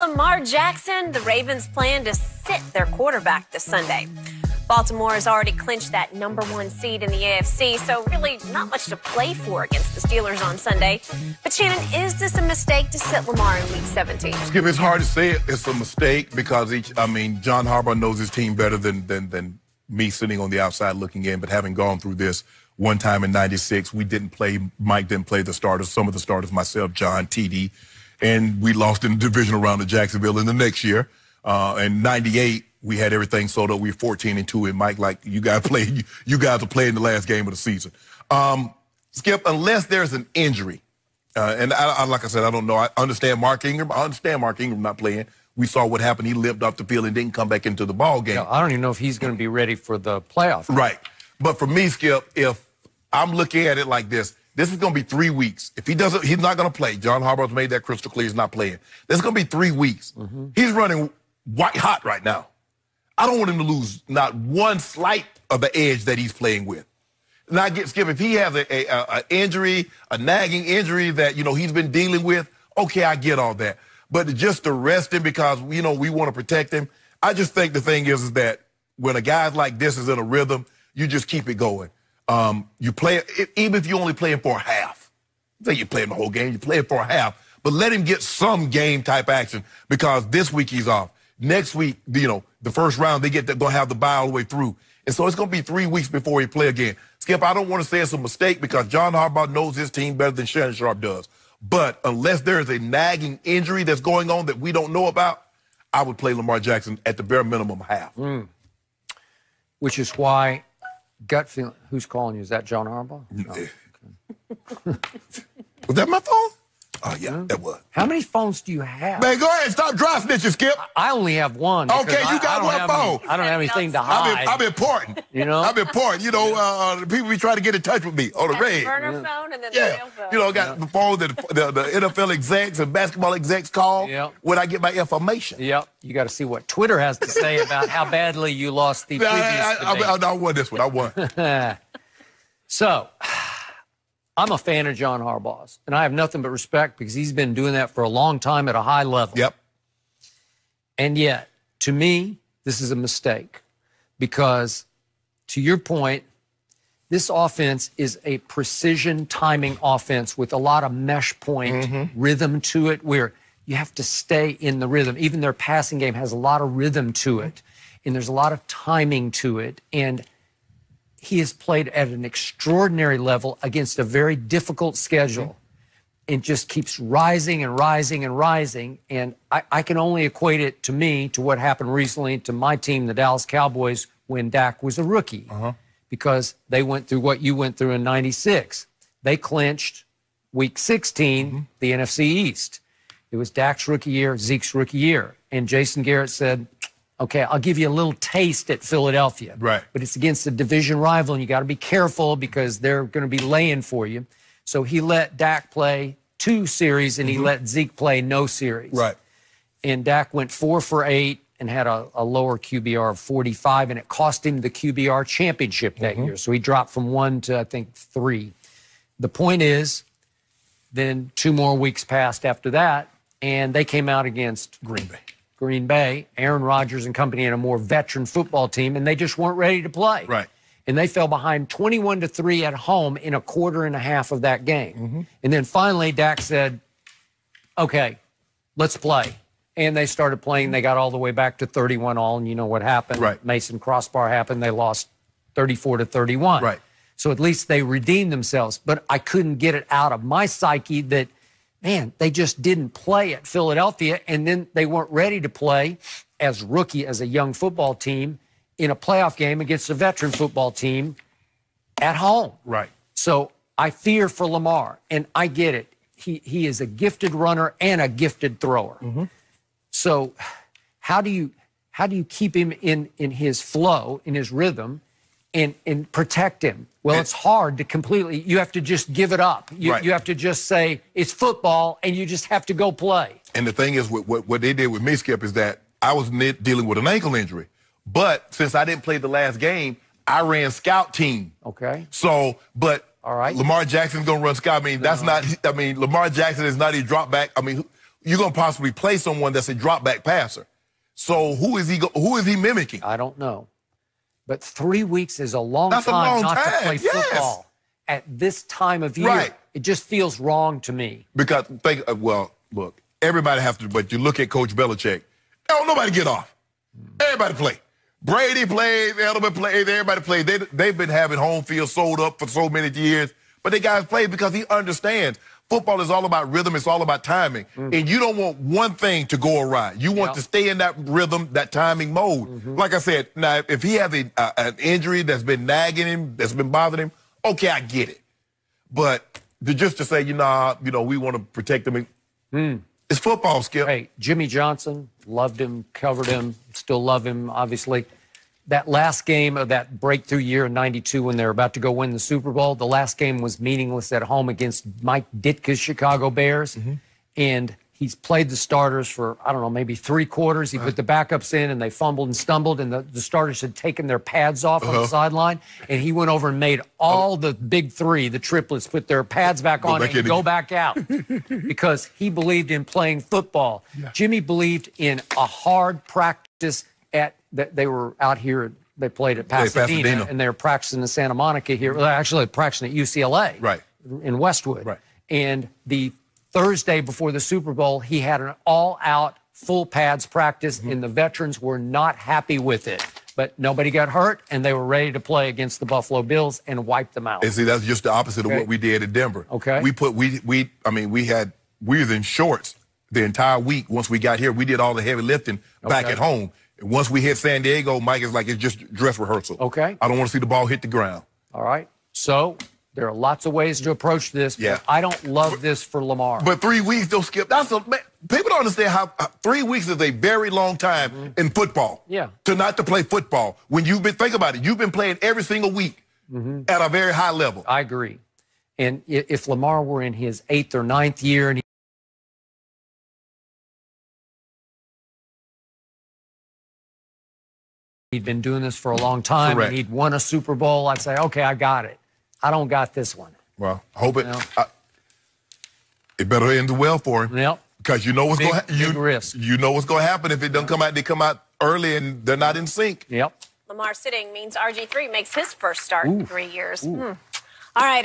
Lamar Jackson, the Ravens plan to sit their quarterback this Sunday. Baltimore has already clinched that #1 seed in the AFC, so really not much to play for against the Steelers on Sunday. But Shannon, is this a mistake to sit Lamar in Week 17? Skip, it's hard to say it's a mistake because John Harbaugh knows his team better than me sitting on the outside looking in. But having gone through this one time in '96, Mike didn't play the starters, some of the starters, myself, John, TD, and we lost in the divisional round to Jacksonville in the next year. In '98. We had everything sold up. We were 14-2, and Mike, like, you guys are playing the last game of the season. Skip, unless there's an injury, and like I said, I don't know. I understand Mark Ingram. I understand Mark Ingram not playing. We saw what happened. He lived off the field and didn't come back into the ball game. Yeah, I don't even know if he's going to be ready for the playoff. Right. But for me, Skip, if I'm looking at it like this is going to be 3 weeks. If he doesn't, he's not going to play. John Harbaugh's made that crystal clear. He's not playing. This is going to be 3 weeks. He's running white hot right now. I don't want him to lose not one slight of the edge that he's playing with. Now, Skip, if he has an injury, a nagging injury that, he's been dealing with, okay, I get all that. But just to rest him because, we want to protect him, I just think the thing is that when a guy like this is in a rhythm, you just keep it going. You play, even if you only play him for a half. Say you play him the whole game, you play it for a half. But let him get some game-type action because this week he's off. Next week, the first round, they're going to have the bye all the way through. And so it's going to be 3 weeks before he play again. Skip, I don't want to say it's a mistake because John Harbaugh knows his team better than Shannon Sharp does. But unless there is a nagging injury that's going on that we don't know about, I would play Lamar Jackson at the bare minimum half. Which is why, gut feeling, who's calling you? Is that John Harbaugh? No. Okay. Was that my phone? Oh, yeah, that was. How many phones do you have? Man, go ahead. Stop dry snitching, Skip. I only have one. Okay, you got one phone. I don't have anything to hide. I'm important. I'm important. The people be trying to get in touch with me on the red. Burner phone and then the real phone. Got the phone that the NFL execs and basketball execs call when I get my information. Yep. You got to see what Twitter has to say about how badly you lost the previous debate. I won this one. I won. So, I'm a fan of John Harbaugh's, and I have nothing but respect because he's been doing that for a long time at a high level. Yep. And yet, to me, this is a mistake because, to your point, this offense is a precision timing offense with a lot of mesh point rhythm to it where you have to stay in the rhythm. Even their passing game has a lot of rhythm to it, and there's a lot of timing to it. And he has played at an extraordinary level against a very difficult schedule and just keeps rising and rising and rising. And I can only equate it to me to what happened recently to my team, the Dallas Cowboys, when Dak was a rookie because they went through what you went through in '96. They clinched Week 16, the NFC East. It was Dak's rookie year, Zeke's rookie year. And Jason Garrett said, okay, I'll give you a little taste at Philadelphia. Right. But it's against a division rival, and you got to be careful because they're going to be laying for you. So he let Dak play 2 series, and he let Zeke play no series. Right. And Dak went 4 for 8 and had a lower QBR of 45, and it cost him the QBR championship that year. So he dropped from 1 to, I think, 3. The point is, then 2 more weeks passed after that, and they came out against Green Bay, Aaron Rodgers and company, and a more veteran football team, and they just weren't ready to play. Right. And they fell behind 21-3 at home in a quarter and a half of that game. And then finally, Dak said, okay, let's play. And they started playing. They got all the way back to 31-all, and you know what happened. Right. Mason crossbar happened. They lost 34-31. Right. So at least they redeemed themselves. But I couldn't get it out of my psyche that, man, they just didn't play at Philadelphia, and then they weren't ready to play as a young football team in a playoff game against a veteran football team at home. Right. So I fear for Lamar, and I get it. He is a gifted runner and a gifted thrower. So how do you keep him in his flow, in his rhythm, and protect him? Well, it's hard to completely, you have to just give it up. You have to just say, it's football, and you just have to go play. And the thing is, what they did with me, Skip, is that I was dealing with an ankle injury. But since I didn't play the last game, I ran scout team. Okay. So, but all right, Lamar Jackson's going to run scout. I mean, that's not, Lamar Jackson is not a drop back. I mean, you're going to possibly play someone that's a drop back passer. So who is he mimicking? I don't know. But 3 weeks is a long That's time a long not time. to play football at this time of year. Right. It just feels wrong to me. Because, well, look, everybody has to, but you look at Coach Belichick, don't nobody get off. Everybody play. Brady played, Edelman played, everybody played. They've been having home field sold up for so many years, but the guys play because he understands. Football is all about rhythm. It's all about timing. And you don't want one thing to go awry. You want to stay in that rhythm, that timing mode. Like I said, now, if he has an injury that's been nagging him, that's been bothering him, okay, I get it. But just to say, we want to protect him, it's football, Skip. Hey, Jimmy Johnson, loved him, covered him, still love him, obviously. That last game of that breakthrough year in '92 when they were about to go win the Super Bowl, the last game was meaningless at home against Mike Ditka's Chicago Bears. And he's played the starters for, I don't know, maybe 3 quarters. He put the backups in, and they fumbled and stumbled, and the starters had taken their pads off on the sideline. And he went over and made all the big 3, the triplets, put their pads back on and go back out because he believed in playing football. Jimmy believed in a hard practice they were out here, they played at Pasadena, and they were practicing in Santa Monica here. Well, actually, practicing at UCLA in Westwood. And the Thursday before the Super Bowl, he had an all-out full pads practice, and the veterans were not happy with it. But nobody got hurt, and they were ready to play against the Buffalo Bills and wipe them out. And see, that's just the opposite of what we did in Denver. We was in shorts the entire week. Once we got here, we did all the heavy lifting back at home. And once we hit San Diego, Mike is like, it's just dress rehearsal. I don't want to see the ball hit the ground. All right. So there are lots of ways to approach this. But I don't love this for Lamar. But 3 weeks, don't skip. People don't understand how 3 weeks is a very long time in football. To play football. When think about it, you've been playing every single week at a very high level. I agree. And if Lamar were in his 8th or 9th year and he'd been doing this for a long time and he'd won a Super Bowl, I'd say, okay, I got it. I don't got this one. Well, I hope it better end well for him. Because you know what's going to happen. You know what's going to happen if it doesn't come out. They come out early and they're not in sync. Lamar sitting means RG3 makes his first start in 3 years. All right.